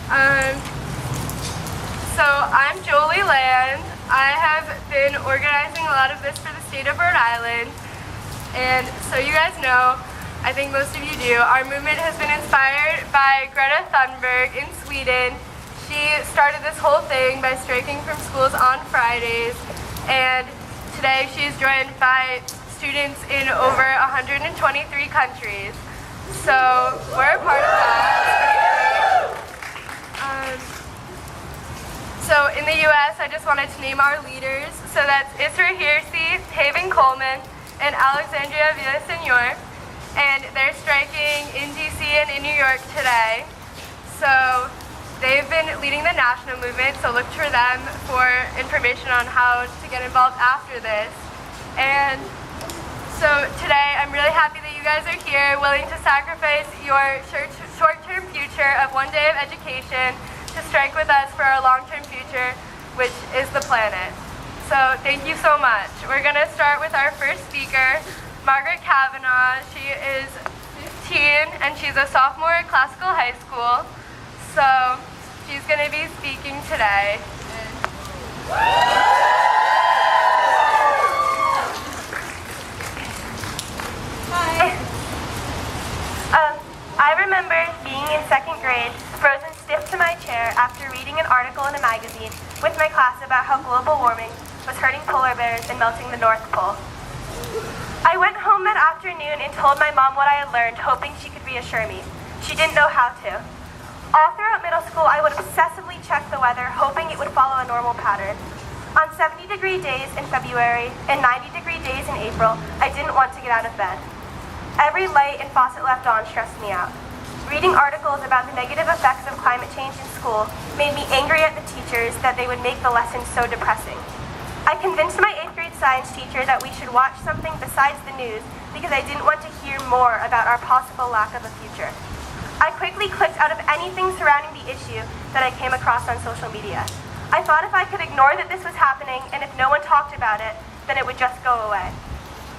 So I'm Joelye. I have been organizing a lot of this for the state of Rhode Island. And so you guys know, I think most of you do, our movement has been inspired by Greta Thunberg in Sweden. She started this whole thing by striking from schools on Fridays. And today she is joined by students in over 123 countries. So we're a part of that. So in the U.S., I just wanted to name our leaders. So that's Isra Hirsi, Haven Coleman, and Alexandria Villaseñor. And they're striking in D.C. and in New York today. So they've been leading the national movement, so look for them for information on how to get involved after this. And so today, I'm really happy that you guys are here, willing to sacrifice your short-term future of one day of education to strike with us for our long-term future, which is the planet. So thank you so much. We're going to start with our first speaker, Margaret Cavanaugh. She is 15 and she's a sophomore at Classical High School. So she's going to be speaking today. I remember being in second grade, frozen stiff to my chair after reading an article in a magazine with my class about how global warming was hurting polar bears and melting the North Pole. I went home that afternoon and told my mom what I had learned, hoping she could reassure me. She didn't know how to. All throughout middle school, I would obsessively check the weather, hoping it would follow a normal pattern. On 70-degree days in February and 90-degree days in April, I didn't want to get out of bed. Every light and faucet left on stressed me out. Reading articles about the negative effects of climate change in school made me angry at the teachers that they would make the lessons so depressing. I convinced my 8th grade science teacher that we should watch something besides the news because I didn't want to hear more about our possible lack of a future. I quickly clicked out of anything surrounding the issue that I came across on social media. I thought if I could ignore that this was happening and if no one talked about it, then it would just go away.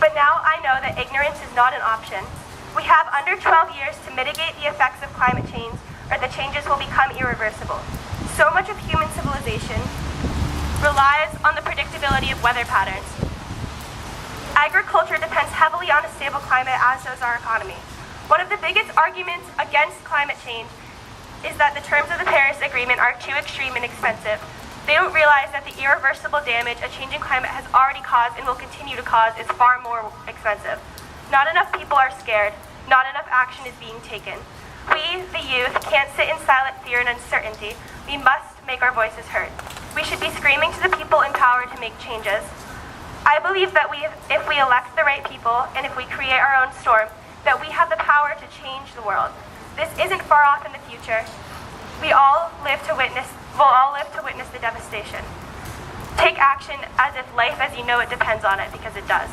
But now I know that ignorance is not an option. We have under 12 years to mitigate the effects of climate change, or the changes will become irreversible. So much of human civilization relies on the predictability of weather patterns. Agriculture depends heavily on a stable climate, as does our economy. One of the biggest arguments against climate change is that the terms of the Paris Agreement are too extreme and expensive. They don't realize that the irreversible damage a changing climate has already caused and will continue to cause is far more expensive. Not enough people are scared. Not enough action is being taken. We, the youth, can't sit in silent fear and uncertainty. We must make our voices heard. We should be screaming to the people in power to make changes. I believe that if we elect the right people and if we create our own storm, that we have the power to change the world. This isn't far off in the future. We'll all live to witness the devastation. Take action as if life as you know it depends on it, because it does.